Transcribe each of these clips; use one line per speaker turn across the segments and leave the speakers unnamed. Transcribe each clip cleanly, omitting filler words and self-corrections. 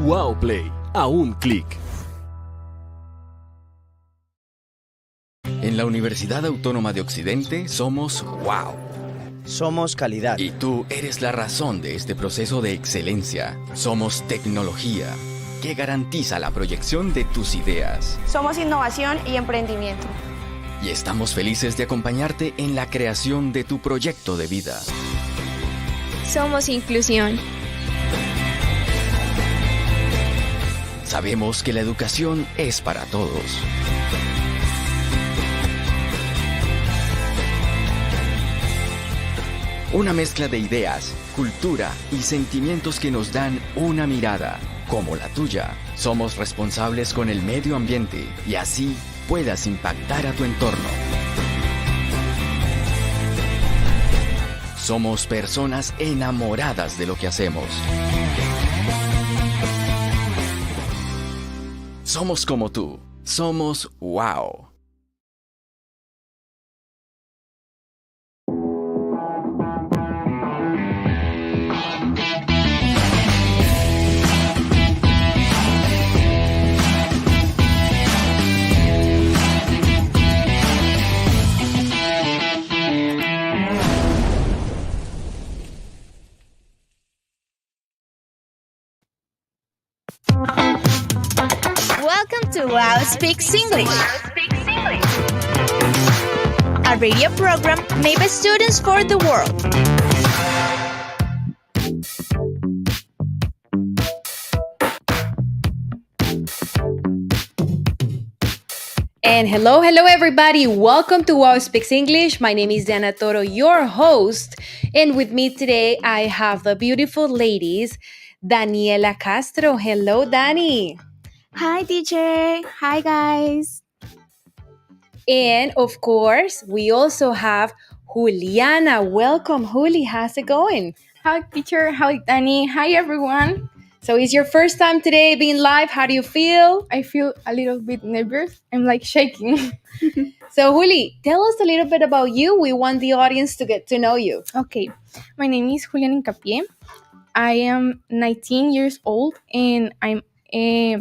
UAOPlay, a un clic.
En la Universidad Autónoma de Occidente somos wow.
Somos calidad.
Y tú eres la razón de este proceso de excelencia. Somos tecnología que garantiza la proyección de tus ideas.
Somos innovación y emprendimiento.
Y estamos felices de acompañarte en la creación de tu proyecto de vida.
Somos inclusión.
Sabemos que la educación es para todos. Una mezcla de ideas, cultura y sentimientos que nos dan una mirada, como la tuya. Somos responsables con el medio ambiente y así puedas impactar a tu entorno. Somos personas enamoradas de lo que hacemos. Somos como tú. Somos wow.
Welcome to UAO Speaks English, a radio program made by students for the world.
And hello everybody. Welcome to UAO Speaks English. My name is Toro, your host. And with me today, I have the beautiful ladies, Daniela Castro. Hello, Dani.
Hi, teacher. Hi, guys.
And of course, we also have Juliana. Welcome, Juli. How's it going?
Hi, teacher. Hi, Danny. Hi, everyone.
So it's your first time today being live. How do you feel?
I feel a little bit nervous. I'm like shaking.
So, Juli, tell us a little bit about you. We want the audience to get to know you.
Okay. My name is Juliana Hincapié. I am 19 years old and I'm a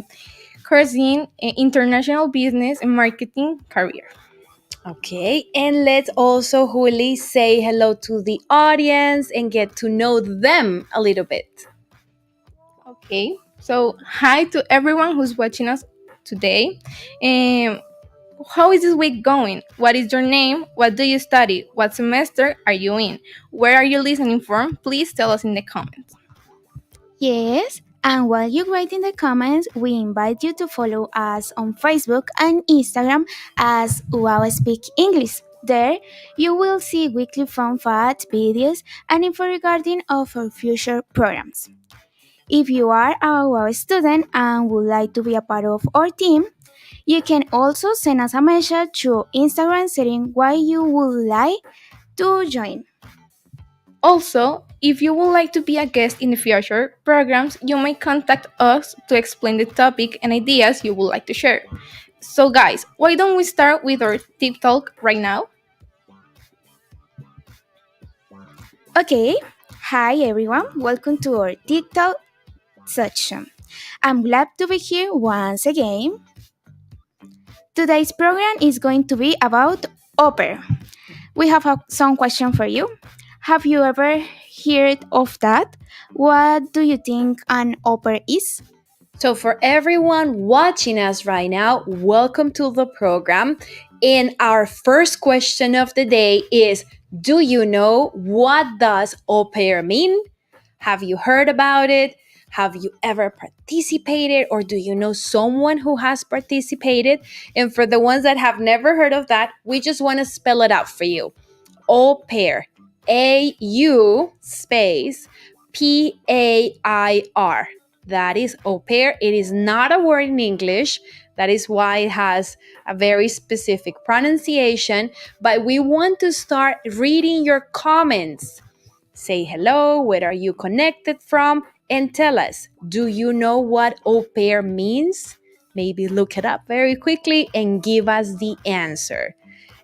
course in international business and marketing career.
Okay, and let's also, Juli, say hello to the audience and get to know them a little bit.
Okay, so hi to everyone who's watching us today. How is this week going? What is your name? What do you study? What semester are you in? Where are you listening from? Please tell us in the comments.
Yes, and while you write in the comments, we invite you to follow us on Facebook and Instagram as UAO Speak English. There, you will see weekly fun facts, videos, and info regarding of our future programs. If you are a UAO student and would like to be a part of our team, you can also send us a message through Instagram saying why you would like to join.
Also, if you would like to be a guest in the future programs, you may contact us to explain the topic and ideas you would like to share. So guys, why don't we start with our tip talk right now?
Okay, hi everyone, welcome to our TikTok section. I'm glad to be here once again. Today's program is going to be about au pair. We have some question for you. Have you ever heard of that? What do you think an au pair is?
So for everyone watching us right now, welcome to the program. And our first question of the day is, do you know what does au pair mean? Have you heard about it? Have you ever participated, or do you know someone who has participated? And for the ones that have never heard of that, we just want to spell it out for you. Au pair, A-U space P-A-I-R. That is au pair. It is not a word in English. That is why it has a very specific pronunciation. But we want to start reading your comments. Say hello, where are you connected from? And tell us, do you know what au pair means? Maybe look it up very quickly and give us the answer.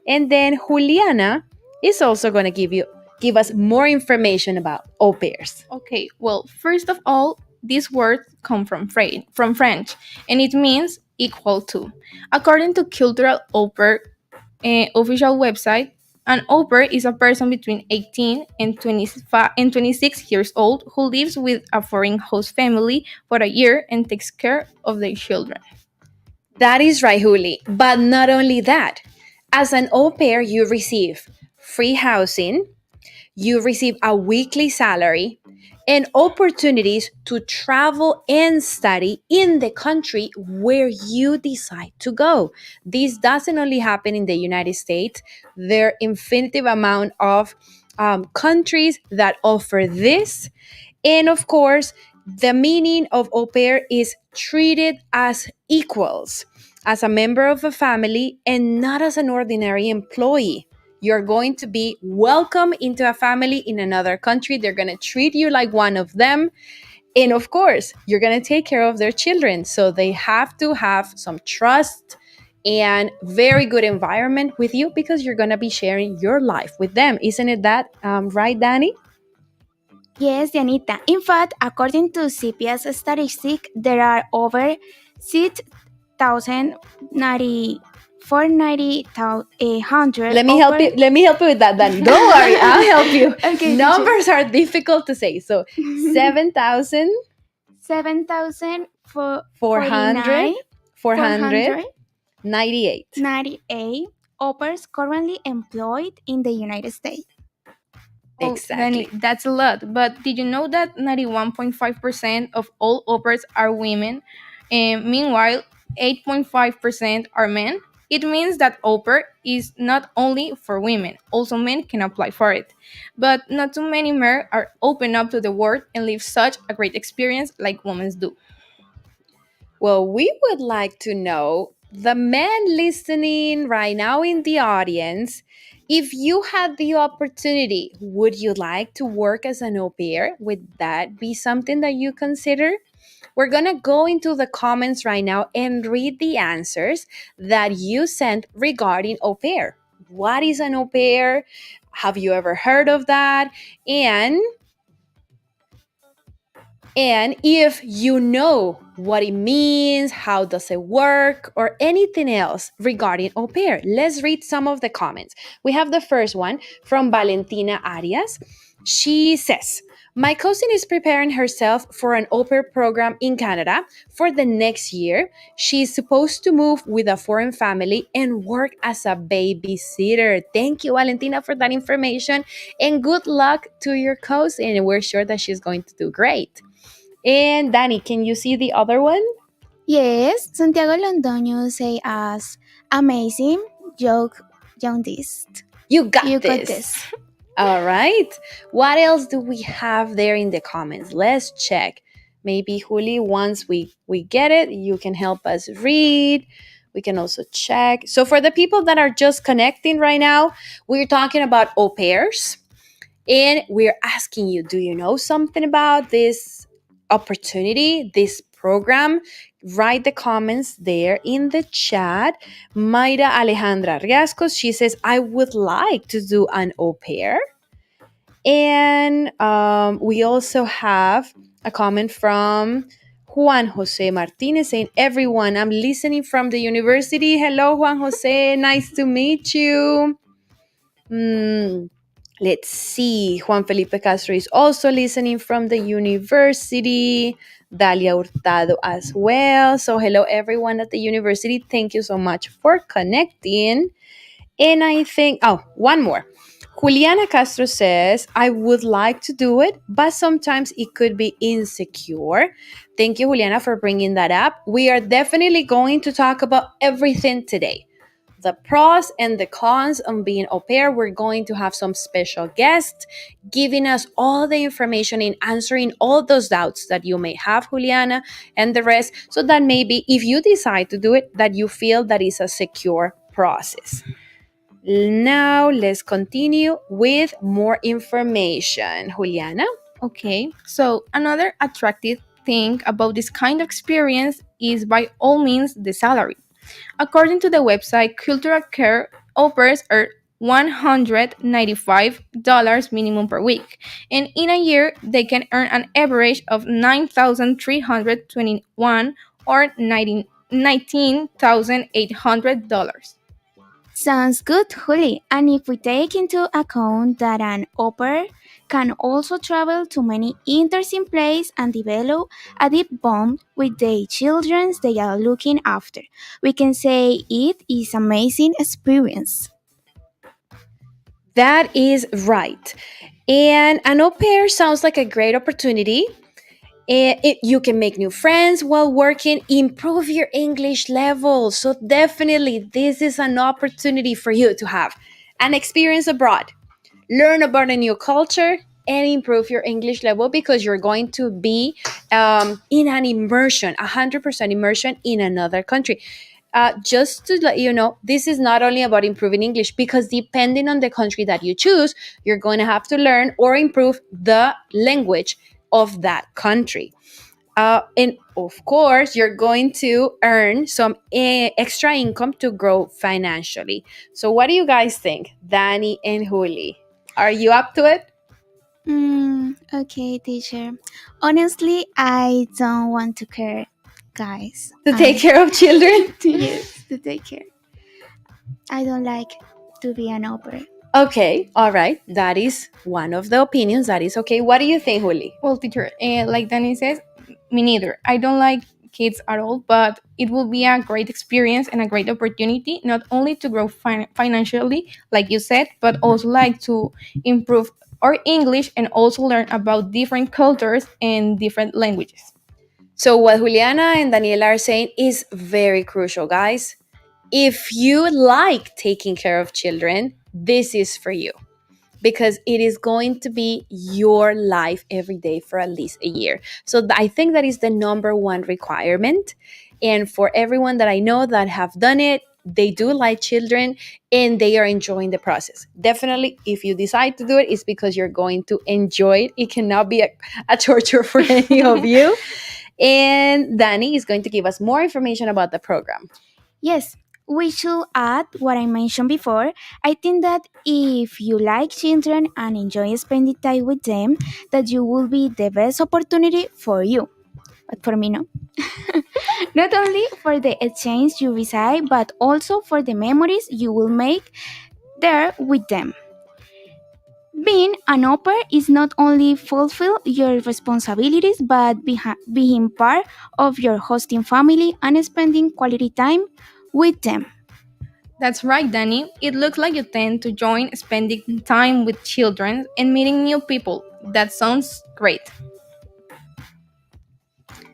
And then Juliana is also going to give us more information about au pairs.
Okay, well, first of all, this word comes from French, and it means equal to. According to Cultural Au Pair official website, an au pair is a person between 18 and 25 and 26 years old who lives with a foreign host family for a year and takes care of their children.
That is right, Juli. But not only that, as an au pair, you receive free housing, you receive a weekly salary, and opportunities to travel and study in the country where you decide to go. This doesn't only happen in the United States. There are infinitive amount of countries that offer this. And of course, the meaning of au pair is treated as equals, as a member of a family and not as an ordinary employee. You're going to be welcome into a family in another country. They're going to treat you like one of them. And of course, you're going to take care of their children. So they have to have some trust and very good environment with you because you're going to be sharing your life with them. Isn't it that right, Danny?
Yes, Dianita. In fact, according to CPS statistic, there are over 6,090,490,800.
Let me help you. Let me help you with that, Danny. Don't worry, I'll help you.
Okay,
Numbers are difficult to say. So 7,000
7,400
498.
98 au pairs currently employed in the United States.
Oh,
Exactly.
Danny, that's a lot. But did you know that 91.5% of all au pairs are women, and meanwhile 8.5% are men? It means that au pair is not only for women, also men can apply for it. But not too many men are open up to the world and live such a great experience like women do.
Well, we would like to know, the men listening right now in the audience, if you had the opportunity, would you like to work as an au pair? Would that be something that you consider? We're going to go into the comments right now and read the answers that you sent regarding au pair. What is an au pair? Have you ever heard of that? And if you know what it means, how does it work, or anything else regarding au pair, let's read some of the comments. We have the first one from Valentina Arias. She says, my cousin is preparing herself for an au pair program in Canada for the next year. She is supposed to move with a foreign family and work as a babysitter. Thank you, Valentina, for that information. And good luck to your cousin. We're sure that she's going to do great. And Danny, can you see the other one?
Yes, Santiago Londoño say as amazing joke jaundiced.
You got
You got
this.
this.
All right. What else do we have there in the comments? Let's check. Maybe Juli, once we get it, you can help us read. We can also check. So for the people that are just connecting right now, we're talking about au pairs. And we're asking you, do you know something about this opportunity, this program? Write the comments there in the chat. Mayra Alejandra Riascos, she says, I would like to do an au pair. And we also have a comment from Juan Jose Martinez saying, everyone, I'm listening from the university. Hello, Juan Jose. Nice to meet you. Let's see. Juan Felipe Castro is also listening from the university. Dalia Hurtado as well. So hello, everyone at the university. Thank you so much for connecting. And I think, one more. Juliana Castro says, I would like to do it, but sometimes it could be insecure. Thank you, Juliana, for bringing that up. We are definitely going to talk about everything today. The pros and the cons of being au pair. We're going to have some special guests giving us all the information and answering all those doubts that you may have, Juliana, and the rest, so that maybe if you decide to do it, that you feel that it's a secure process. Now, let's continue with more information. Juliana?
Okay, so another attractive thing about this kind of experience is by all means the salary. According to the website Cultural Care, au pairs $195 minimum per week. And in a year, they can earn an average of 9,321 or $19,800.
Sounds good, Juli. And if we take into account that an au pair can also travel to many interesting places and develop a deep bond with the children they are looking after, we can say it is amazing experience.
That is right. And an au pair sounds like a great opportunity. You can make new friends while working, improve your English level. So, definitely, this is an opportunity for you to have an experience abroad, learn about a new culture, and improve your English level because you're going to be in an immersion, 100% immersion in another country. Just to let you know, this is not only about improving English because depending on the country that you choose, you're going to have to learn or improve the language of that country. And of course, you're going to earn some extra income to grow financially. So, what do you guys think, Danny and Juli? Are you up to it?
Okay, teacher. Honestly, I don't want to care, guys.
To take care of children?
Yes, to take care. I don't like to be an opera.
Okay, all right. That is one of the opinions. That is okay. What do you think, Juli?
Well, teacher, like Danny says, me neither. I don't like kids at all, but it will be a great experience and a great opportunity, not only to grow financially, like you said, but also like to improve our English and also learn about different cultures and different languages.
So, what Juliana and Daniela are saying is very crucial, guys. If you like taking care of children, this is for you because it is going to be your life every day for at least a year. So I think that is the number one requirement. And for everyone that I know that have done it, they do like children and they are enjoying the process. Definitely, if you decide to do it, it's because you're going to enjoy it. It cannot be a torture for any of you. And Danny is going to give us more information about the program.
Yes, we should add what I mentioned before. I think that if you like children and enjoy spending time with them, that you will be the best opportunity for you. But for me, no. Not only for the exchange you receive, but also for the memories you will make there with them. Being an au pair is not only fulfill your responsibilities, but being part of your hosting family and spending quality time with them.
That's right, Danny. It looks like you tend to join spending time with children and meeting new people. That sounds great.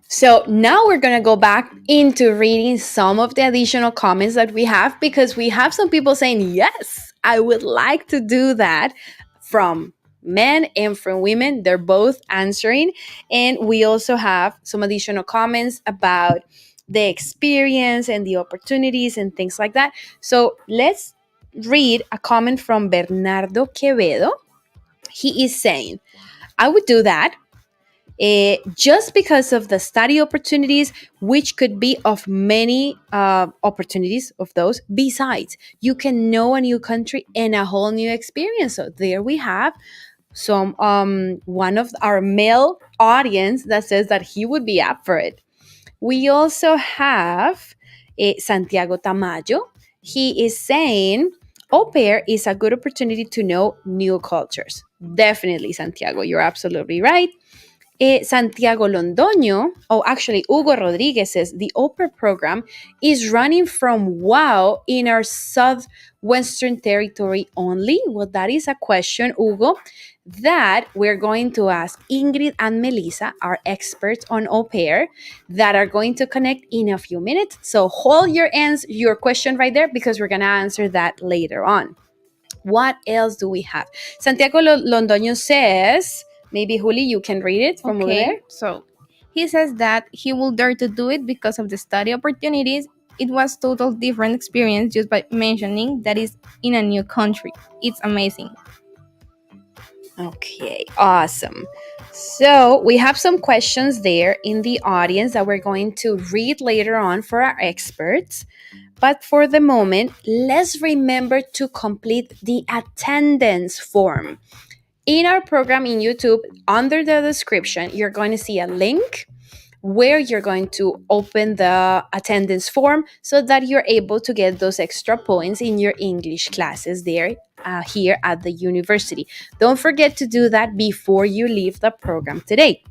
So now we're going to go back into reading some of the additional comments that we have because we have some people saying, yes, I would like to do that from men and from women. They're both answering. And we also have some additional comments about the experience and the opportunities and things like that. So let's read a comment from Bernardo Quevedo. He is saying, I would do that. Just because of the study opportunities, which could be of many opportunities of those. Besides, you can know a new country and a whole new experience. So there we have some one of our male audience that says that he would be up for it. We also have Santiago Tamayo. He is saying au pair is a good opportunity to know new cultures. Definitely, Santiago, you're absolutely right. Santiago Londoño, actually, Hugo Rodriguez says the au pair program is running from UAO in our southwestern territory only. Well, that is a question, Hugo, that we're going to ask Ingrid and Melissa, our experts on au pair, that are going to connect in a few minutes. So hold your question right there because we're going to answer that later on. What else do we have? Santiago Londoño says, maybe Juli, you can read it from over there.
So he says that he will dare to do it because of the study opportunities. It was total different experience just by mentioning that is in a new country. It's amazing.
Okay, awesome. So we have some questions there in the audience that we're going to read later on for our experts. But for the moment, let's remember to complete the attendance form. In our program in YouTube, under the description, you're going to see a link where you're going to open the attendance form so that you're able to get those extra points in your English classes there here at the university. Don't forget to do that before you leave the program today.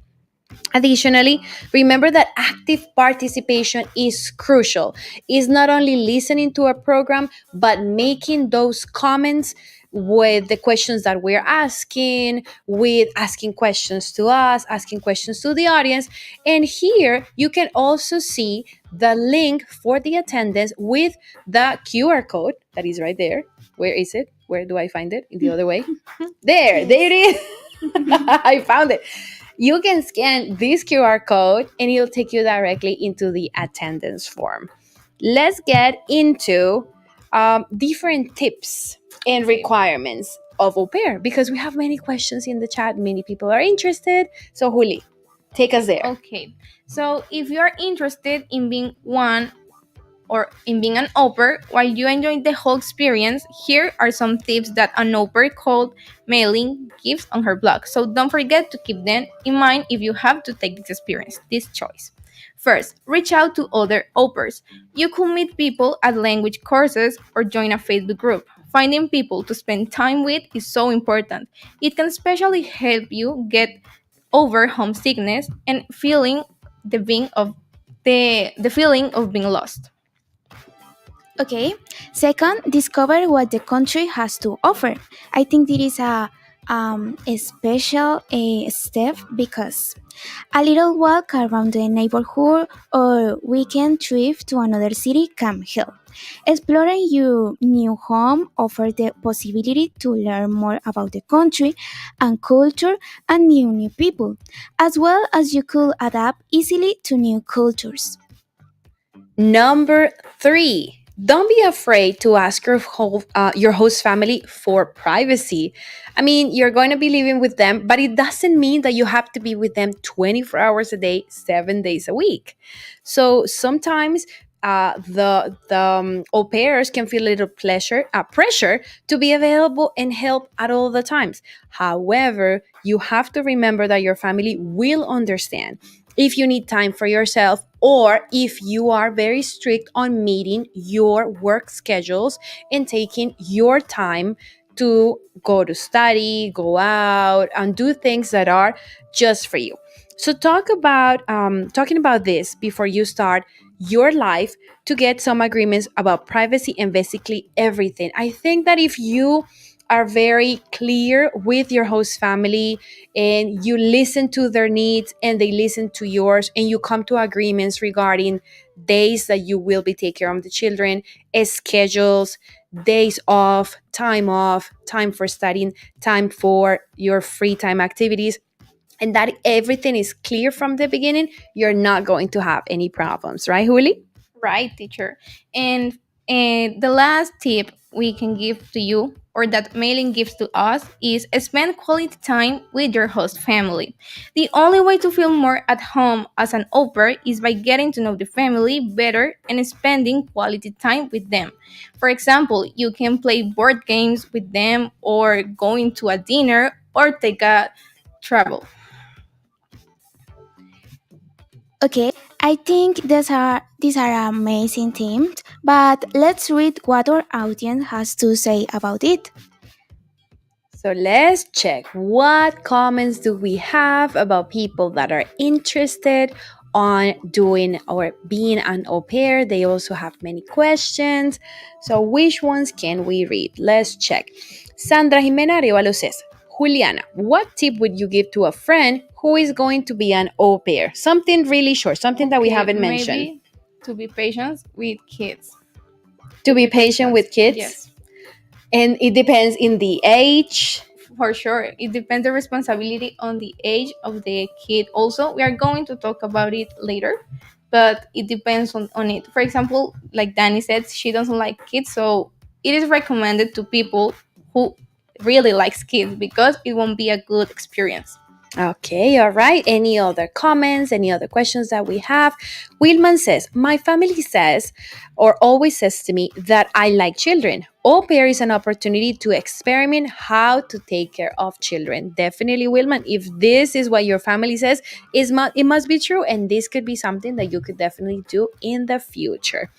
Additionally, remember that active participation is crucial. It's not only listening to a program, but making those comments with the questions that we're asking, with asking questions to us, asking questions to the audience. And here you can also see the link for the attendance with the QR code that is right there. Where is it? Where do I find it? In the other way? There it is. I found it. You can scan this QR code and it'll take you directly into the attendance form. Let's get into different tips and requirements of au pair because we have many questions in the chat. Many people are interested. So, Juli, take us there.
Okay, so if you're interested in being one or in being an au pair while you enjoy the whole experience, here are some tips that an au pair called Mailing gives on her blog. So don't forget to keep them in mind if you have to take this experience, this choice. First, reach out to other au pairs. You could meet people at language courses or join a Facebook group. Finding people to spend time with is so important. It can especially help you get over homesickness and feeling the being of the feeling of being lost.
Okay. Second, discover what the country has to offer. I think it is a special step because a little walk around the neighborhood or weekend trip to another city can help. Exploring your new home offers the possibility to learn more about the country and culture and meet new people, as well as you could adapt easily to new cultures.
Number 3, don't be afraid to ask your host family for privacy. I mean, you're going to be living with them, but it doesn't mean that you have to be with them 24 hours a day, 7 days a week. So sometimes the au pairs can feel a little pressure to be available and help at all the times. However, you have to remember that your family will understand if you need time for yourself or if you are very strict on meeting your work schedules and taking your time to go to study, go out, and do things that are just for you. So talking about this before you start your life to get some agreements about privacy and basically everything. I think that if you are very clear with your host family and you listen to their needs and they listen to yours and you come to agreements regarding days that you will be taking care of the children, schedules, days off, time for studying, time for your free time activities, and that everything is clear from the beginning, you're not going to have any problems, right, Juli?
Right, teacher. And the last tip we can give to you, or that mailing gives to us, is spend quality time with your host family. The only way to feel more at home as an au pair is by getting to know the family better and spending quality time with them. For example, you can play board games with them, or going to a dinner, or take a travel.
Okay, I think these are amazing themes, but let's read what our audience has to say about it.
So let's check what comments do we have about people that are interested on doing or being an au pair. They also have many questions. So which ones can we read? Let's check. Sandra Jimena Arevalo says, Juliana, what tip would you give to a friend who is going to be an au pair? Something really short, something that we haven't mentioned.
Maybe to be patient with kids.
To be patient with kids?
Yes.
And it depends in the age.
For sure, it depends the responsibility on the age of the kid. Also, we are going to talk about it later, but it depends on it. For example, like Danny said, she doesn't like kids, so it is recommended to people who really likes kids, because it won't be a good experience.
Okay, all right. Any other comments, any other questions that we have? Wilman says, my family says or always says to me that I like children. Au pair is an opportunity to experiment how to take care of children. Definitely, Wilman, if this is what your family says, it must be true. And this could be something that you could definitely do in the future.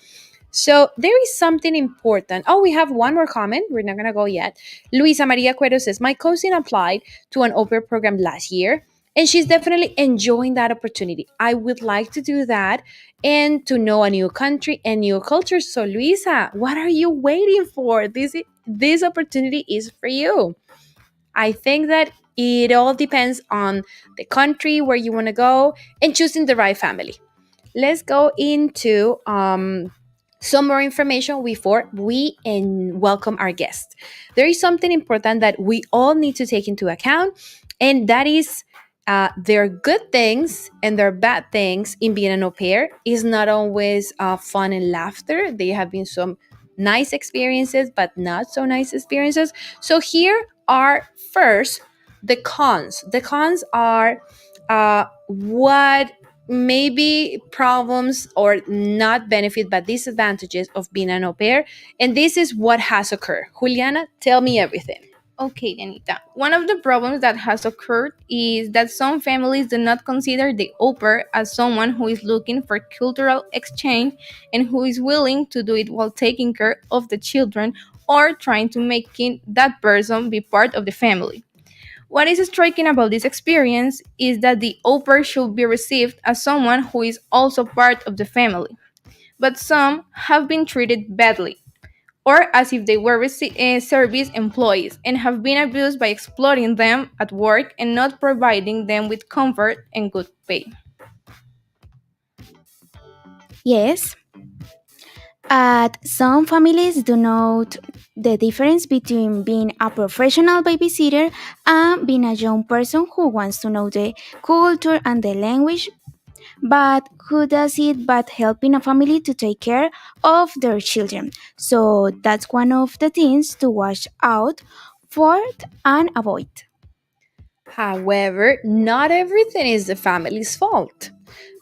So there is something important. Oh, we have one more comment. We're not going to go yet. Luisa Maria Cuero says, my cousin applied to an au pair program last year, and she's definitely enjoying that opportunity. I would like to do that and to know a new country and new culture. So, Luisa, what are you waiting for? This opportunity is for you. I think that it all depends on the country where you want to go and choosing the right family. Let's go into some more information before we welcome our guest. There is something important that we all need to take into account, and that is there are good things and there are bad things in being an au pair. It's not always fun and laughter. There have been some nice experiences, but not so nice experiences. So here are first the cons. The cons are what maybe problems or not benefit but disadvantages of being an au pair, and this is what has occurred. Juliana, tell me everything.
Okay, Anita. One of the problems that has occurred is that some families do not consider the au pair as someone who is looking for cultural exchange and who is willing to do it while taking care of the children or trying to making that person be part of the family. What is striking about this experience is that the au pair should be received as someone who is also part of the family, but some have been treated badly, or as if they were service employees and have been abused by exploiting them at work and not providing them with comfort and good pay.
Yes, some families do note the difference between being a professional babysitter and being a young person who wants to know the culture and the language. But who does it but helping a family to take care of their children? So that's one of the things to watch out for and avoid.
However, not everything is the family's fault,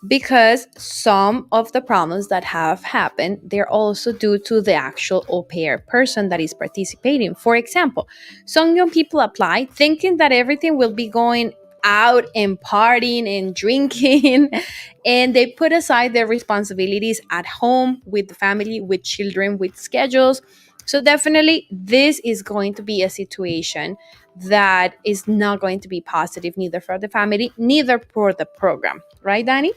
because some of the problems that have happened, they're also due to the actual au pair person that is participating. For example, some young people apply thinking that everything will be going out and partying and drinking, and they put aside their responsibilities at home with the family, with children, with schedules. So definitely this is going to be a situation that is not going to be positive, neither for the family, neither for the program. Right, Danny?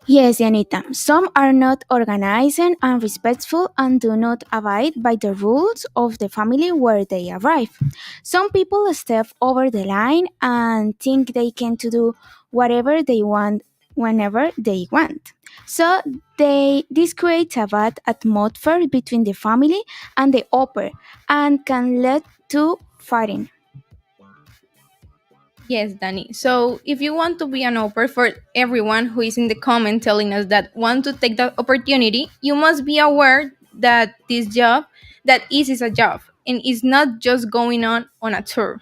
Yes, Anita. Some are not organized and respectful and do not abide by the rules of the family where they arrive. Some people step over the line and think they can to do whatever they want whenever they want. So this creates a bad atmosphere between the family and the opera and can lead to fighting.
Yes, Danny. So if you want to be an au pair, for everyone who is in the comment telling us that want to take that opportunity, you must be aware that this job, that is a job and is not just going on a tour.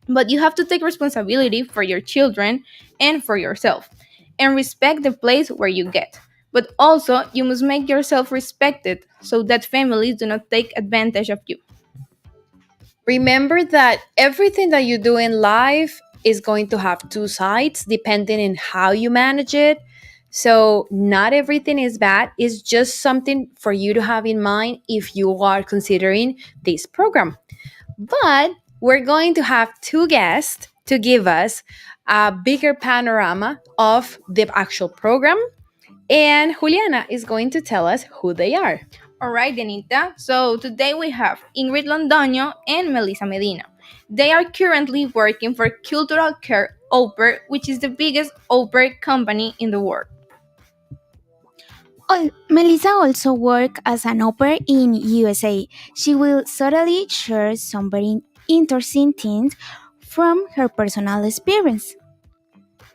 But you have to take responsibility for your children and for yourself and respect the place where you get. But also, you must make yourself respected so that families do not take advantage of you.
Remember that everything that you do in life is going to have two sides depending on how you manage it. So, not everything is bad. It's just something for you to have in mind if you are considering this program. But we're going to have two guests to give us a bigger panorama of the actual program. And Juliana is going to tell us who they are.
All right, Anita. So today we have Ingrid Londoño and Melissa Medina. They are currently working for Cultural Care Au Pair, which is the biggest au pair company in the world.
Melissa also worked as an au pair in USA. She will certainly share some very interesting things from her personal experience.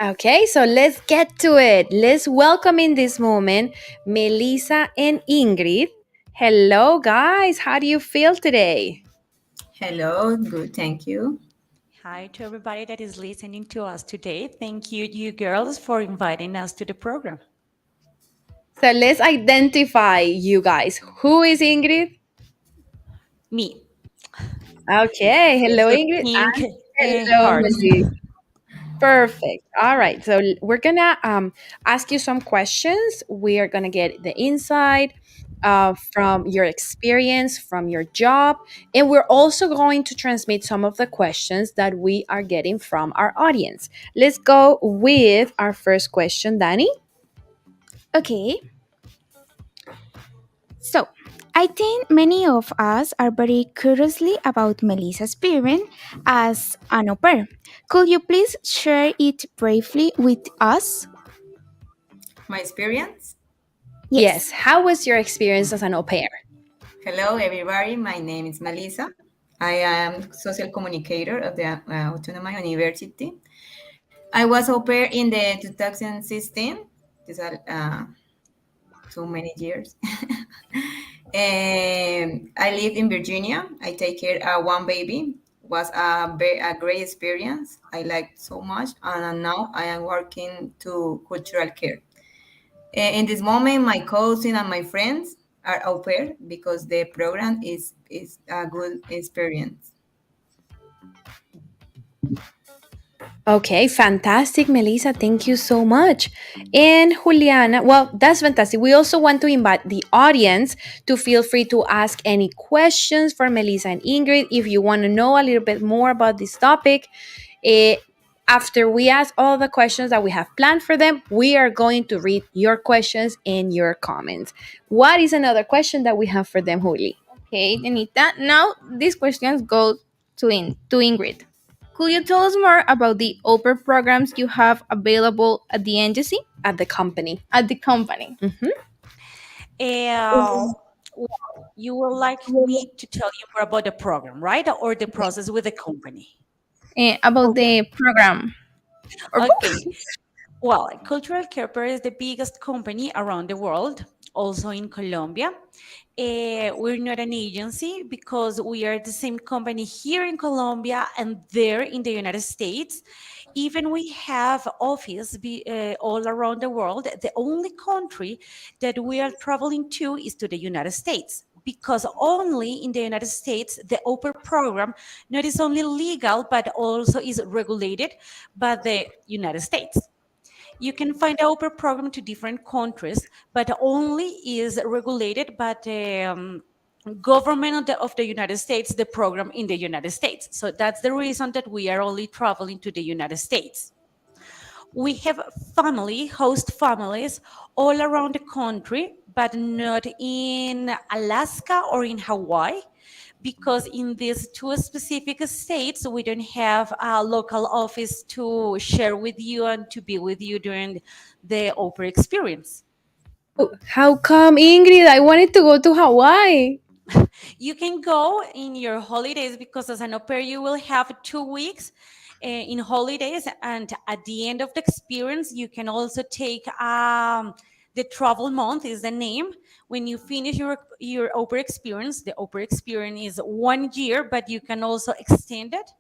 Okay, so let's get to it. Let's welcome in this moment Melissa and Ingrid. Hello, guys. How do you feel today?
Hello, good, thank you.
Hi to everybody that is listening to us today. Thank you, you girls, for inviting us to the program.
So let's identify you guys. Who is Ingrid?
Me.
Okay, hello
The
Ingrid
pink
and hello
hearts.
Melissa. Perfect. All right. So we're gonna ask you some questions. We are gonna get the insight from your experience, from your job, and we're also going to transmit some of the questions that we are getting from our audience. Let's go with our first question, Danny.
Okay, so I think many of us are very curiously about Melissa's experience as an au pair. Could you please share it briefly with us?
My experience.
Yes. How was your experience as an au pair?
Hello, everybody. My name is Melissa. I am social communicator of the Autónoma University. I was au pair in the 2016. These are too many years. I live in Virginia. I take care of one baby. Was a great experience. I liked so much, and now I am working to cultural care. In this moment, my cousin and my friends are au pair because the program is a good experience.
Okay, fantastic, Melissa. Thank you so much. And Juliana, well, that's fantastic. We also want to invite the audience to feel free to ask any questions for Melissa and Ingrid if you want to know a little bit more about this topic. Eh, After we ask all the questions that we have planned for them, we are going to read your questions and your comments. What is another question that we have for them, Juli?
Okay, Anita. Now these questions go to Ingrid. Could you tell us more about the OPER programs you have available at the NGC?
At the company.
At the company.
Mhm.
Well, you would like me to tell you more about the program, right? Or the process with the company?
About the program. Or
Okay. Well, Cultural Care is the biggest company around the world, also in Colombia. We're not an agency because we are the same company here in Colombia and there in the United States. Even we have all around the world. The only country that we are traveling to is to the United States because only in the United States the OPER program not is only legal but also is regulated by the United States. You can find the OPER program to different countries, but only is regulated by the government of the United States, the program in the United States. So that's the reason that we are only traveling to the United States. We have host families all around the country, but not in Alaska or in Hawaii, because in these two specific states, we don't have a local office to share with you and to be with you during the OPER experience.
How come, Ingrid? I wanted to go to Hawaii.
You can go in your holidays because as an au pair, you will have 2 weeks in holidays. And at the end of the experience, you can also take the travel month is the name. When you finish your au pair experience, the au pair experience is 1 year, but you can also extend it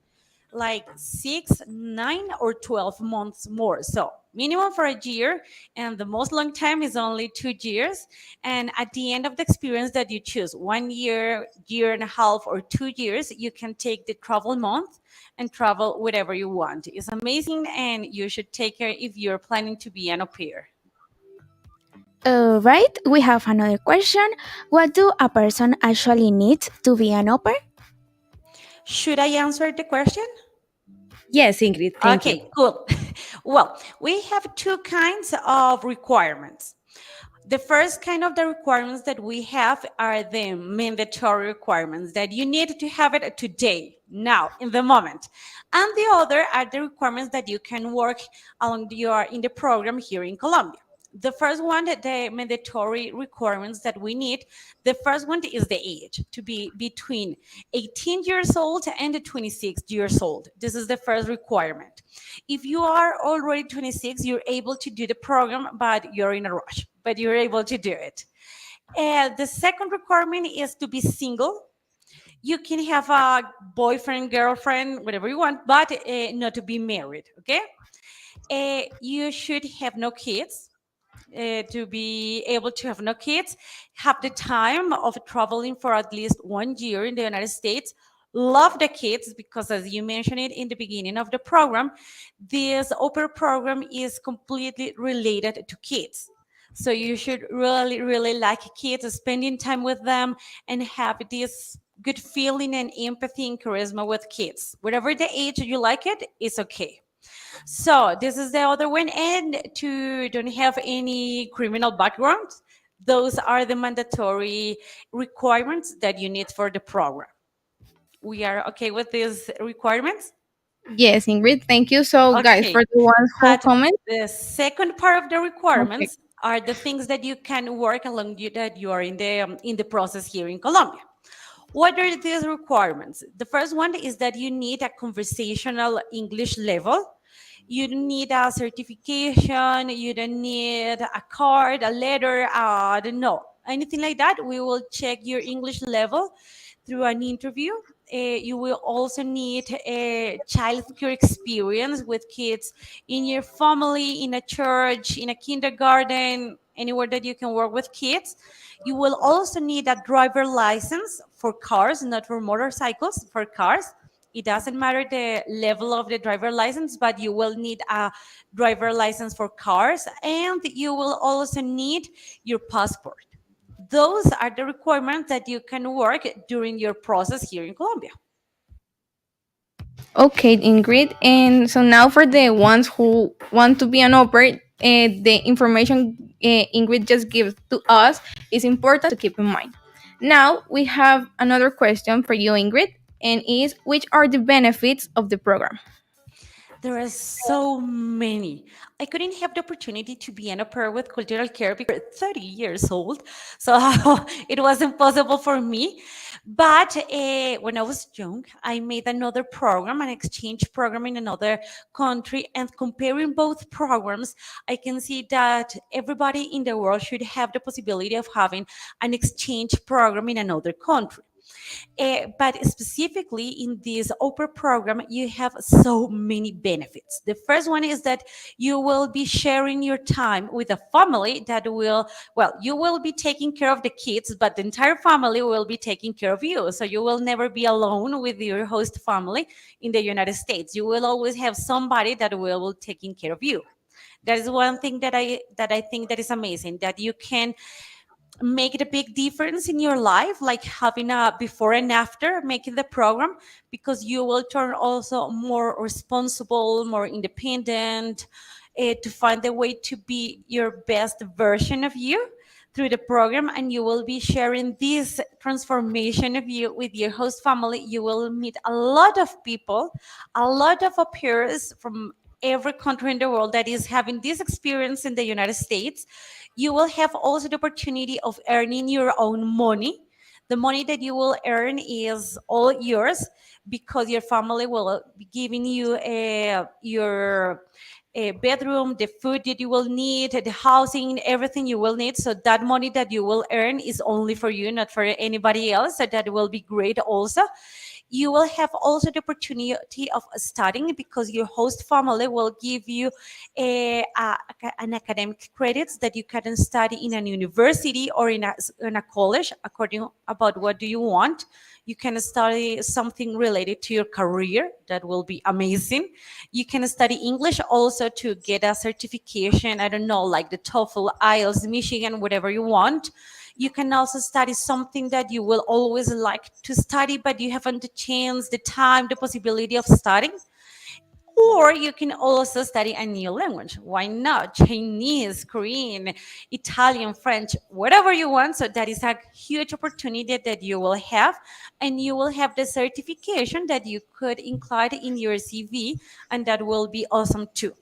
like 6, 9, or 12 months more. So minimum for a year, and the most long time is only 2 years. And at the end of the experience that you choose, 1 year, year and a half, or 2 years, you can take the travel month and travel wherever you want. It's amazing, and you should take care if you're planning to be an au pair.
Right, we have another question. What do a person actually need to be an au pair?
Should I answer the question?
Yes, Ingrid, thank you.
Okay, cool. Well, we have two kinds of requirements. The first kind of the requirements that we have are the mandatory requirements that you need to have it today, now, in the moment. And the other are the requirements that you can work along in the program here in Colombia. The first one, the mandatory requirements that we need, the first one is the age, to be between 18 years old and 26 years old. This is the first requirement. If you are already 26, you're able to do the program, but you're in a rush, but you're able to do it. The second requirement is to be single. You can have a boyfriend, girlfriend, whatever you want, but not to be married, okay? You should have no kids. To be able to have no kids, have the time of traveling for at least 1 year in the United States, love the kids, because as you mentioned it in the beginning of the program, this OPER program is completely related to kids. So you should really, really like kids, spending time with them, and have this good feeling and empathy and charisma with kids. Whatever the age you like it, it's okay. So this is the other one, and to don't have any criminal background. Those are the mandatory requirements that you need for the program. We are okay with these requirements?
Yes, Ingrid, thank you. So, guys,
Okay.
for the ones who
But
comment,
the second part of the requirements are the things that you can work along you that you are in the process here in Colombia. What are these requirements? The first one is that you need a conversational English level. You don't need a certification. You don't need a card, a letter, I don't know, anything like that. We will check your English level through an interview. You will also need a childcare experience with kids in your family, in a church, in a kindergarten, anywhere that you can work with kids. You will also need a driver license for cars, not for motorcycles, for cars. It doesn't matter the level of the driver license, but you will need a driver license for cars, and you will also need your passport. Those are the requirements that you can work during your process here in Colombia.
okay, Ingrid. And so now for the ones who want to be an au pair, the information Ingrid just gives to us is important to keep in mind. Now we have another question for you, Ingrid, and is which are the benefits of the program?
There are so many. I couldn't have the opportunity to be an au pair with cultural care because I'm 30 years old. So it was impossible for me. But when I was young, I made another program, an exchange program in another country. And comparing both programs, I can see that everybody in the world should have the possibility of having an exchange program in another country. But specifically in this OPER program, you have so many benefits. The first one is that you will be sharing your time with a family that will, well, you will be taking care of the kids, but the entire family will be taking care of you. So you will never be alone with your host family in the United States. You will always have somebody that will be taking care of you. That is one thing that I think that is amazing, that you can make it a big difference in your life, like having a before and after making the program, because you will turn also more responsible, more independent, to find a way to be your best version of you through the program. And you will be sharing this transformation of you with your host family. You will meet a lot of people, a lot of peers from every country in the world that is having this experience in the United States. You will have also the opportunity of earning your own money. The money that you will earn is all yours, because your family will be giving you your bedroom, the food that you will need, the housing, everything you will need. So that money that you will earn is only for you, not for anybody else. So that will be great also. You will have also the opportunity of studying, because your host family will give you an academic credits that you can study in a university or in a college, according about what do you want. You can study something related to your career. That will be amazing. You can study English also to get a certification. I don't know, like the TOEFL, IELTS, Michigan, whatever you want. You can also study something that you will always like to study, but you haven't the chance, the time, the possibility of studying. Or you can also study a new language. Why not? Chinese, Korean, Italian, French, whatever you want. So that is a huge opportunity that you will have. And you will have the certification that you could include in your CV, and that will be awesome too.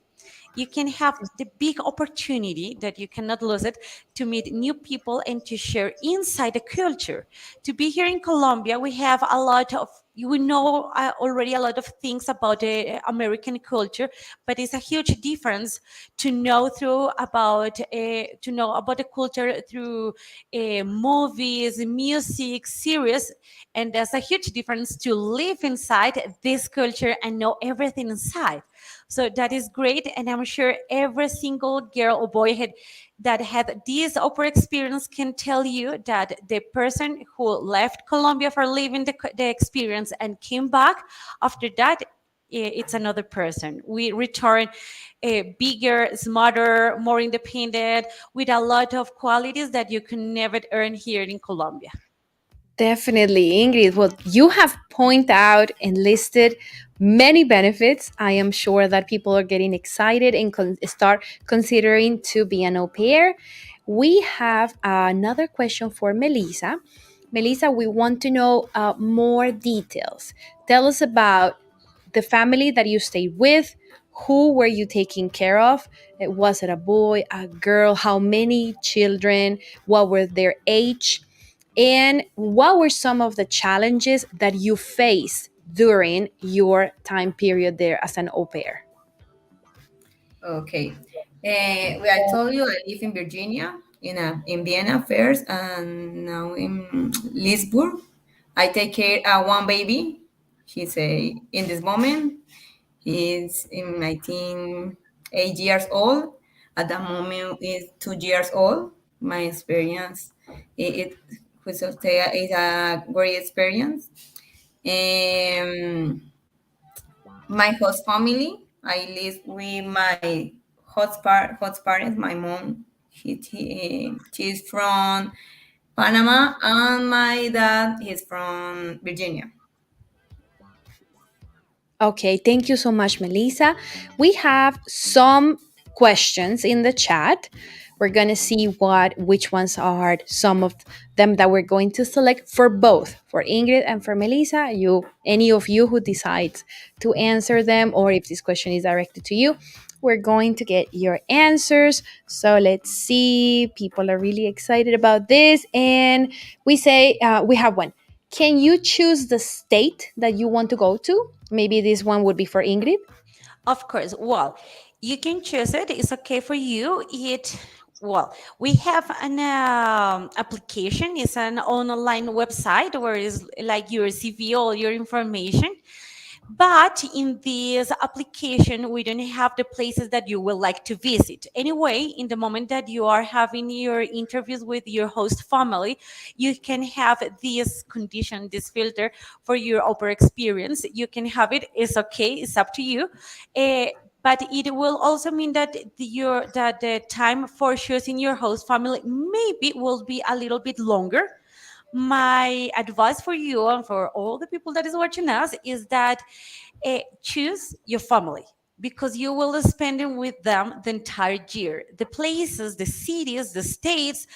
You can have the big opportunity that you cannot lose it, to meet new people and to share inside the culture. To be here in Colombia, we have a lot of you know already a lot of things about the American culture, but it's a huge difference to know about the culture through movies, music, series, and there's a huge difference to live inside this culture and know everything inside. So that is great, and I'm sure every single girl or boy that had this opera experience can tell you that the person who left Colombia for living the experience and came back after that, it's another person. We return bigger, smarter, more independent, with a lot of qualities that you can never earn here in Colombia.
Definitely, Ingrid. Well, you have pointed out and listed many benefits. I am sure that people are getting excited and start considering to be an au pair. We have another question for Melissa. Melissa, we want to know more details. Tell us about the family that you stayed with. Who were you taking care of? Was it a boy, a girl? How many children? What were their age? And what were some of the challenges that you faced during your time period there as an au pair?
Okay. Well, I told you I live in Virginia, in Vienna first, and now in Leesburg. I take care of one baby. He's in this moment. He's I think 8 years old. At the moment, is 2 years old. My experience, it was is a great experience. My host family. I live with my host parents. My mom, she's from Panama, and my dad is from Virginia.
Okay, thank you so much, Melissa. We have some questions in the chat. We're gonna see which ones are some of them that we're going to select for both, for Ingrid and for Melissa. Any of you who decides to answer them, or if this question is directed to you, we're going to get your answers. So let's see. People are really excited about this, and we have one. Can you choose the state that you want to go to? Maybe this one would be for Ingrid.
Of course. Well, you can choose it. It's okay for you. We have an application. It's an online website where it's like your CV, all your information. But in this application, we don't have the places that you will like to visit. Anyway, in the moment that you are having your interviews with your host family, you can have this condition, this filter for your opera experience. You can have it. It's okay. It's up to you. Uh, but it will also mean that the time for choosing your host family maybe will be a little bit longer. My advice for you and for all the people that is watching us is that choose your family, because you will spend it with them the entire year. The places, the cities, the states,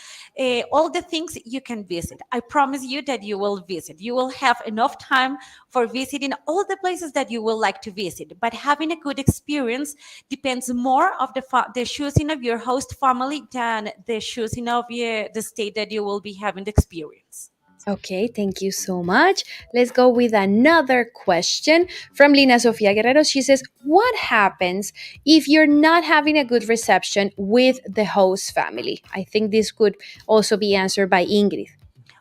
all the things you can visit. I promise you that you will visit. You will have enough time for visiting all the places that you will like to visit. But having a good experience depends more of the choosing of your host family than the choosing of the state that you will be having the experience.
Okay, thank you so much. Let's go with another question from Lina Sofia Guerrero. She says, what happens if you're not having a good reception with the host family? I think this could also be answered by Ingrid.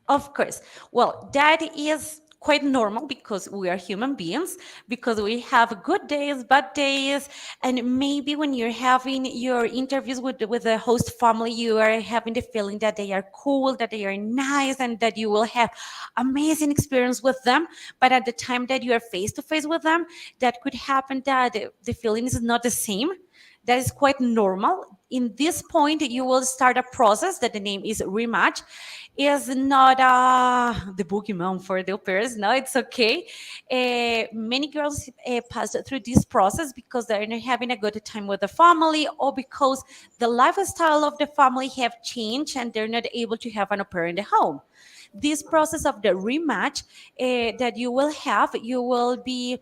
Of course. Well, that is quite normal because we are human beings, because we have good days, bad days, and maybe when you're having your interviews with the host family, you are having the feeling that they are cool, that they are nice, and that you will have amazing experience with them. But at the time that you are face to face with them, that could happen that the feeling is not the same. That is quite normal. In this point, you will start a process that the name is rematch. Is not the boogeyman for the au pairs. No, it's okay. Many girls pass through this process because they're not having a good time with the family, or because the lifestyle of the family have changed and they're not able to have an au pair in the home. This process of the rematch that you will be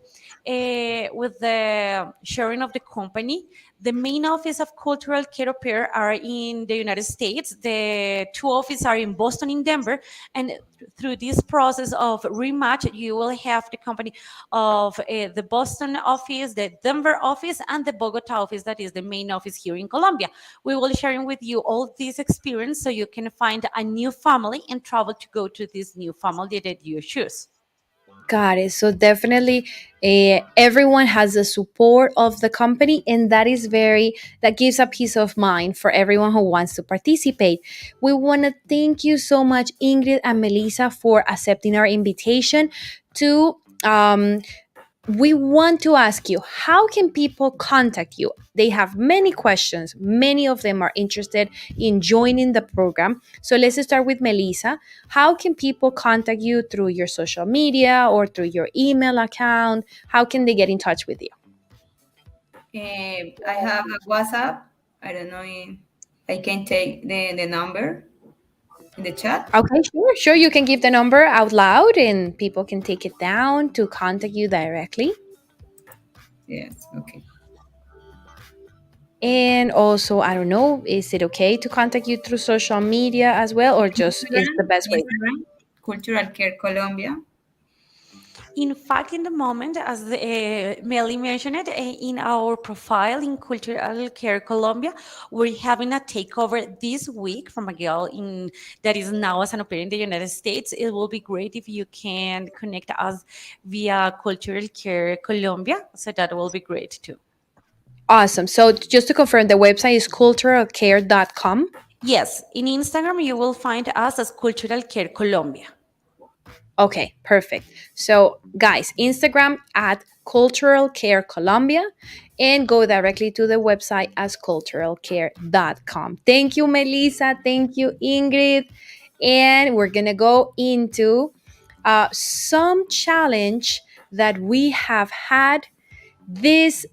with the sharing of the company. The main office of cultural care au pair are in the United States. The two offices are in Boston and Denver. And through this process of rematch, you will have the company of the Boston office, the Denver office, and the Bogota office, that is the main office here in Colombia. We will sharing with you all this experience so you can find a new family and travel to go to this new family that you choose.
Got it. So definitely, everyone has the support of the company, and that gives a peace of mind for everyone who wants to participate. We want to thank you so much, Ingrid and Melissa, for accepting our invitation to. We want to ask you, how can people contact you? They have many questions. Many of them are interested in joining the program. So let's start with Melissa. How can people contact you through your social media or through your email account? How can they get in touch with you?
I have a WhatsApp. I don't know if I can take the number in the chat.
Okay, sure. You can give the number out loud and people can take it down to contact you directly.
Yes, okay.
And also, I don't know, is it okay to contact you through social media as well, or just is the best way?
Instagram, Cultural Care Colombia.
In fact, in the moment, as Melly mentioned it, in our profile in Cultural Care Colombia, we're having a takeover this week from a girl that is now as an au pair in the United States. It will be great if you can connect us via Cultural Care Colombia. So that will be great too.
Awesome. So just to confirm, the website is culturalcare.com.
Yes, in Instagram, you will find us as Cultural Care Colombia.
Okay, perfect. So guys, Instagram at Cultural Care Colombia and go directly to the website as culturalcare.com. Thank you, Melissa. Thank you, Ingrid. And we're going to go into some challenge that we have had this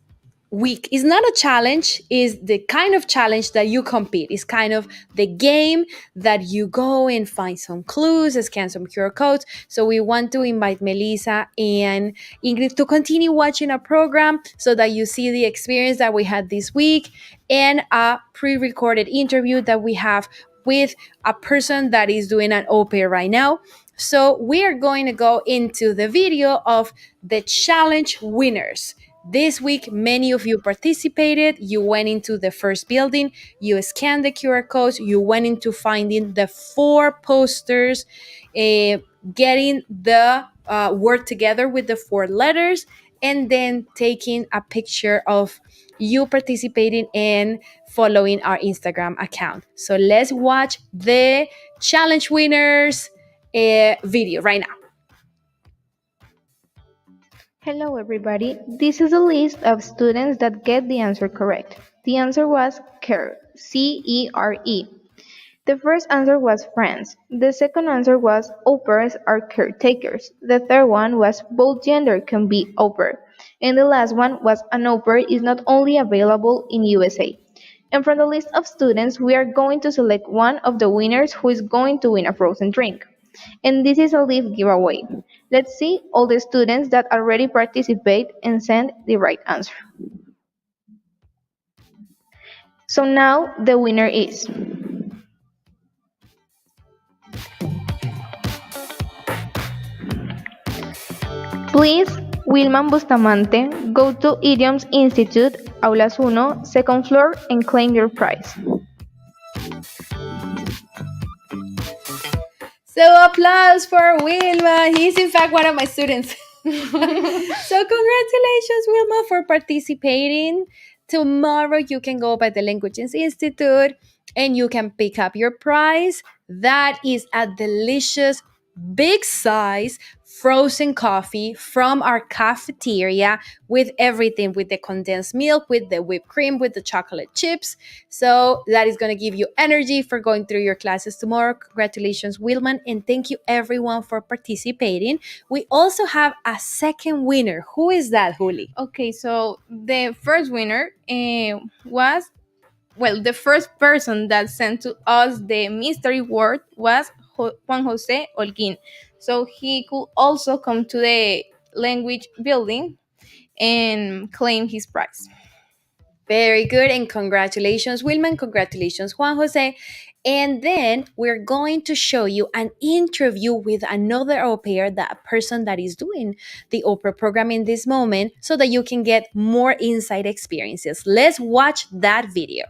week. Is not a challenge, is the kind of challenge that you compete. It's kind of the game that you go and find some clues, scan some QR codes. So we want to invite Melissa and Ingrid to continue watching our program so that you see the experience that we had this week and a pre-recorded interview that we have with a person that is doing an au pair right now. So we are going to go into the video of the challenge winners. This week, many of you participated. You went into the first building, you scanned the QR codes, you went into finding the 4 posters, getting the word together with the 4 letters, and then taking a picture of you participating and following our Instagram account. So let's watch the challenge winners video right now.
Hello everybody, this is a list of students that get the answer correct. The answer was CARE, C-E-R-E. The first answer was friends. The second answer was au pairs are caretakers. The third one was both gender can be au pair. And the last one was an au pair is not only available in USA. And from the list of students, we are going to select one of the winners who is going to win a frozen drink. And this is a live giveaway. Let's see all the students that already participate and send the right answer. So now the winner is Please, Wilman Bustamante, go to Idioms Institute, Aulas 1, second floor, and claim your prize.
So applause for Wilma. He's in fact one of my students. So congratulations, Wilma, for participating. Tomorrow you can go by the Languages Institute and you can pick up your prize. That is a delicious, big size frozen coffee from our cafeteria with everything, with the condensed milk, with the whipped cream, with the chocolate chips. So that is going to give you energy for going through your classes tomorrow. Congratulations, Wilman, and thank you everyone for participating. We also have a second winner. Who is that, Juli?
Okay, so the first winner was, well, the first person that sent to us the mystery word was Juan Jose Holguin. So he could also come to the language building and claim his prize.
Very good, and congratulations, Wilman. Congratulations, Juan Jose. And then we're going to show you an interview with another au pair, that person that is doing the opera program in this moment, so that you can get more inside experiences. Let's watch that video.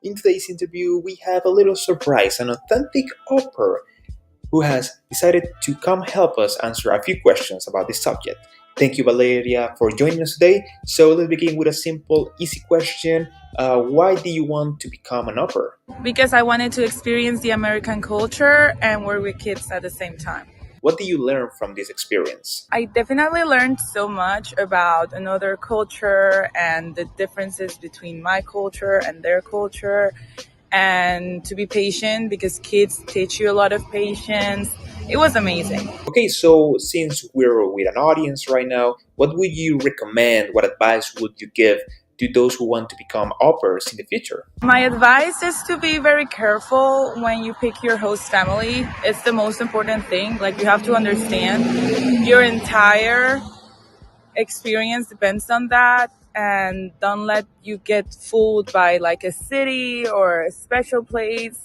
In today's interview, we have a little surprise, an authentic au pair who has decided to come help us answer a few questions about this subject. Thank you, Valeria, for joining us today. So let's begin with a simple, easy question. Why do you want to become an au pair?
Because I wanted to experience the American culture and work with kids at the same time.
What do you learn from this experience?
I definitely learned so much about another culture and the differences between my culture and their culture, and to be patient because kids teach you a lot of patience. It was amazing.
Okay, so since we're with an audience right now, what would you recommend? What advice would you give to those who want to become au pairs in the future?
My advice is to be very careful when you pick your host family. It's the most important thing. Like, you have to understand your entire experience depends on that, and don't let you get fooled by like a city or a special place.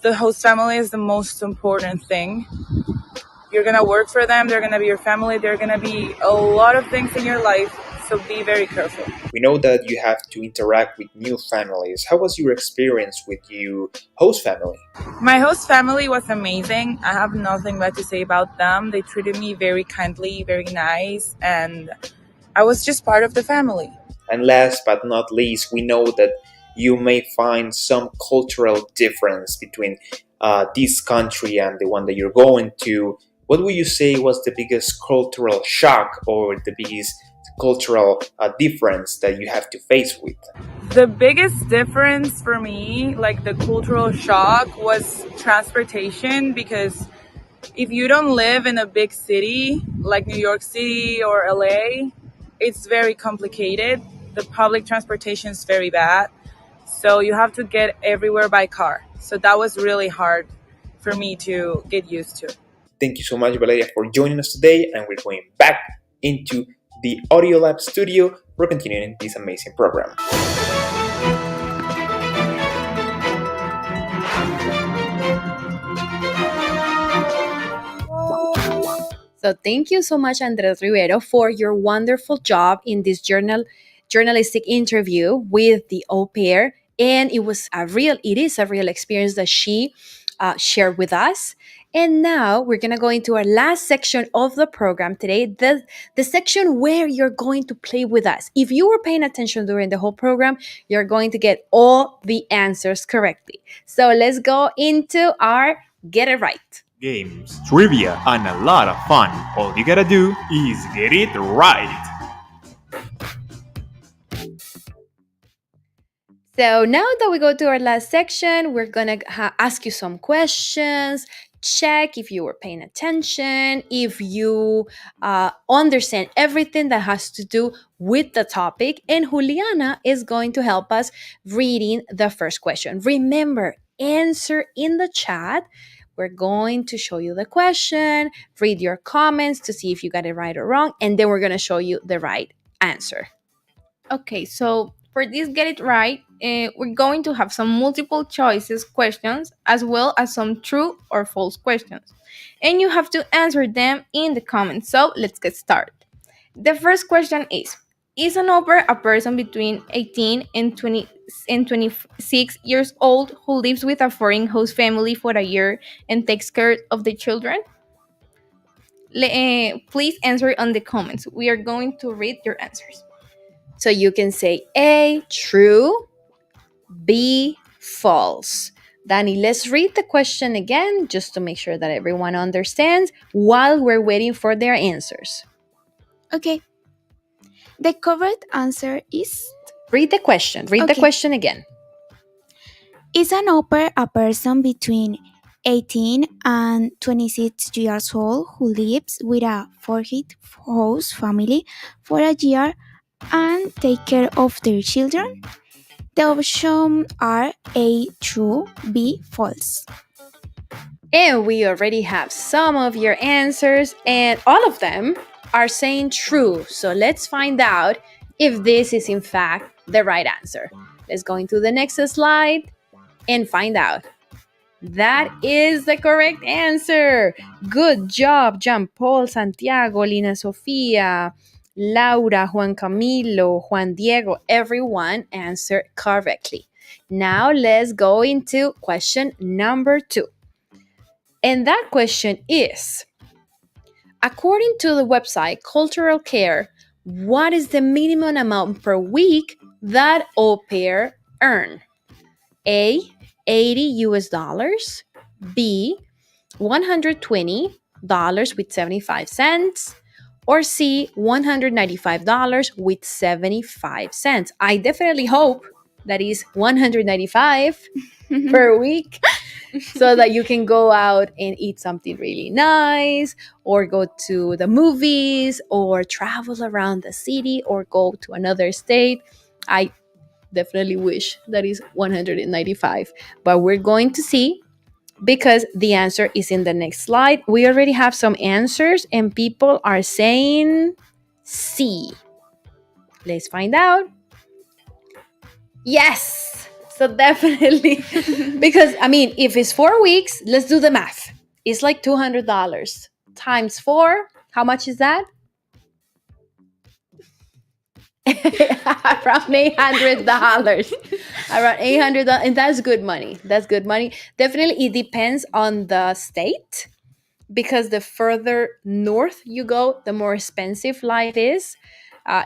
The host family is the most important thing. You're gonna work for them, they're gonna be your family, they're gonna be a lot of things in your life, so be very careful.
We know that you have to interact with new families. How was your experience with your host family?
My host family was amazing. I have nothing bad to say about them. They treated me very kindly, very nice, and I was just part of the family.
And last but not least, we know that you may find some cultural difference between this country and the one that you're going to. What would you say was the biggest cultural shock or the biggest cultural difference that you have to face with?
The biggest difference for me, like the cultural shock, was transportation, because if you don't live in a big city like New York City or LA, it's very complicated. The public transportation is very bad. So you have to get everywhere by car. So that was really hard for me to get used to.
Thank you so much, Valeria, for joining us today. And we're going back into the Audio Lab studio for continuing this amazing program.
So thank you so much, Andres Rivero, for your wonderful job in this journalistic interview with the au pair. And it is a real experience that she shared with us. And now we're going to go into our last section of the program today, the section where you're going to play with us. If you were paying attention during the whole program, you're going to get all the answers correctly. So let's go into our Get It Right.
Games, trivia, and a lot of fun. All you gotta do is get it right.
So now that we go to our last section, we're going to ask you some questions, check if you were paying attention, if you understand everything that has to do with the topic. And Juliana is going to help us reading the first question. Remember, answer in the chat. We're going to show you the question, read your comments to see if you got it right or wrong, and then we're going to show you the right answer.
Okay, so for this Get It Right, we're going to have some multiple choices questions as well as some true or false questions. And you have to answer them in the comments. So let's get started. The first question is an au pair a person between 18 and 26 years old who lives with a foreign host family for a year and takes care of the children? Please answer on the comments. We are going to read your answers.
So you can say A, true, B, false. Danny, let's read the question again just to make sure that everyone understands while we're waiting for their answers.
Okay. The correct answer is...
Read the question. Read the question again.
Is an au pair a person between 18 and 26 years old who lives with a foreign host family for a year and take care of their children? The options are A, true, B, false.
And we already have some of your answers, and all of them are saying true. So let's find out if this is in fact the right answer. Let's go into the next slide and find out. That is the correct answer. Good job, Jean Paul, Santiago, Lina Sofia, Laura, Juan Camilo, Juan Diego. Everyone answered correctly. Now let's go into question number 2. And that question is, according to the website Cultural Care, what is the minimum amount per week that au pair earn? A, $80, B, $120 with 75 cents, or C, $195 with 75 cents. I definitely hope that is $195 per week so that you can go out and eat something really nice, or go to the movies, or travel around the city, or go to another state. I definitely wish that is 195, but we're going to see, because the answer is in the next slide. We already have some answers and people are saying C. Let's find out. Yes, so definitely. Because I mean, if it's 4 weeks, let's do the math. It's like $200 times 4. How much is that? Around $800. Around $800, and that's good money. That's good money. Definitely, it depends on the state, because the further north you go, the more expensive life is.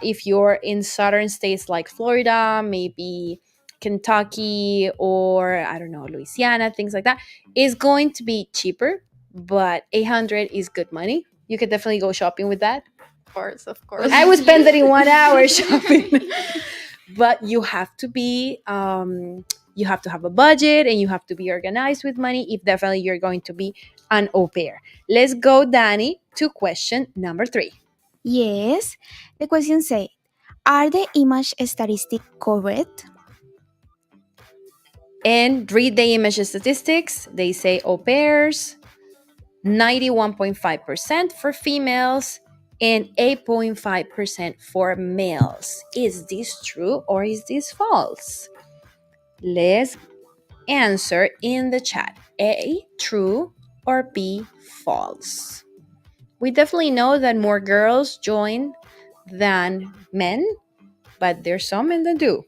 If you're in southern states like Florida, maybe Kentucky, or I don't know, Louisiana, things like that, is going to be cheaper. But 800 is good money. You could definitely go shopping with that.
Of course.
I would spend it in 1 hour shopping. But you have to be, you have to have a budget, and you have to be organized with money if definitely you're going to be an au pair. Let's go, Danny, to question number 3.
Yes, the question says, are the image statistics correct?
And read the image statistics. They say au pairs, 91.5% for females, and 8.5% for males. Is this true or is this false? Let's answer in the chat. A, true, or B, false. We definitely know that more girls join than men, but there's some men that do.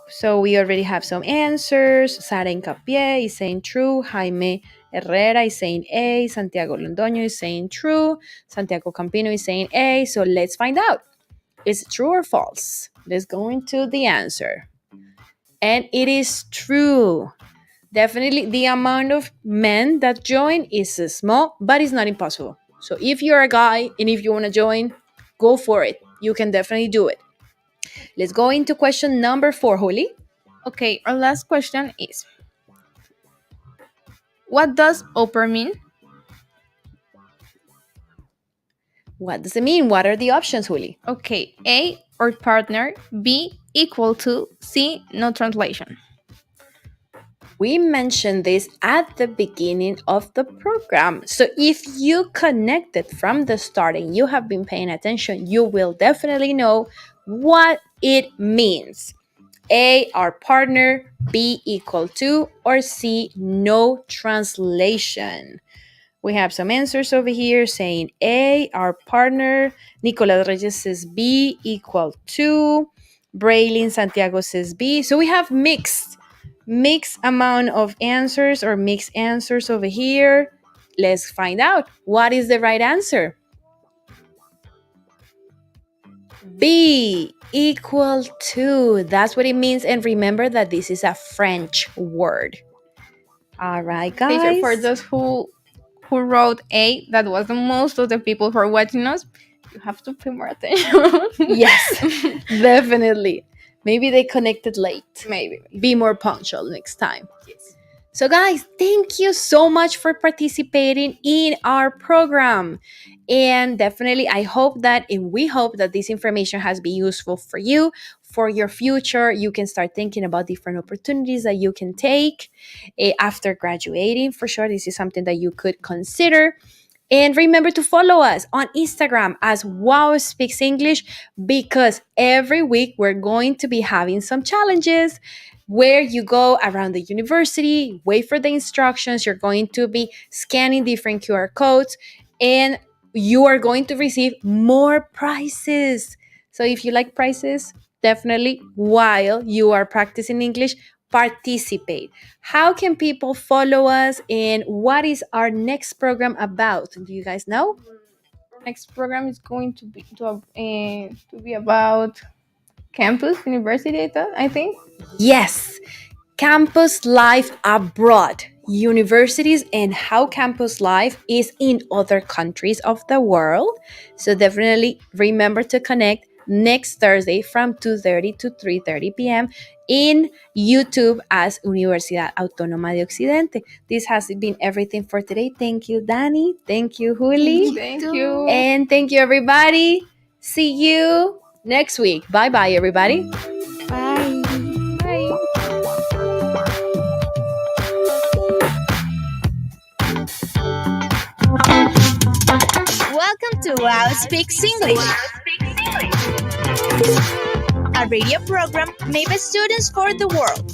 So we already have some answers. Sara Hincapié is saying true. Jaime Herrera is saying A. Santiago Londoño is saying true. Santiago Campino is saying A. So let's find out. Is it true or false? Let's go into the answer. And it is true. Definitely the amount of men that join is small, but it's not impossible. So if you're a guy and if you want to join, go for it. You can definitely do it. Let's go into question number 4, Juli.
Okay, our last question is, what does au pair mean?
What does it mean? What are the options, Juli?
Okay, A, or partner, B, equal to, C, no translation.
We mentioned this at the beginning of the program. So if you connected from the start and you have been paying attention, you will definitely know what it means. A, our partner, B, equal to, or C, no translation. We have some answers over here saying A, our partner. Nicolas Reyes says B, equal to. Braylin Santiago says B. So we have mixed amount of answers, or mixed answers over here. Let's find out. What is the right answer? B, equal to. That's what it means. And remember that this is a French word. All right, guys.
Teacher, for those who wrote A, that was the most of the people who are watching us, you have to pay more attention.
Yes, definitely. Maybe they connected late.
Maybe.
Be more punctual next time.
Yes.
So guys, thank you so much for participating in our program. And definitely, I hope that, and we hope that this information has been useful for you, for your future. You can start thinking about different opportunities that you can take after graduating. For sure, this is something that you could consider. And remember to follow us on Instagram as UAO Speaks English, because every week we're going to be having some challenges where you go around the university, wait for the instructions, you're going to be scanning different QR codes, and you are going to receive more prizes. So if you like prizes, definitely while you are practicing English, participate. How can people follow us, and what is our next program about? Do you guys know?
Next program is going to be about campus, university, I think.
Yes, campus life abroad, universities, and how campus life is in other countries of the world. So definitely remember to connect next Thursday from 2:30 to 3:30 p.m. in YouTube as Universidad Autónoma de Occidente. This has been everything for today. Thank you, Dani. Thank you, Juli.
Thank you.
And thank you, everybody. See you next week. Bye-bye, everybody.
Bye.
Bye.
Welcome to UAO Speaks English, a radio program made by students for the world.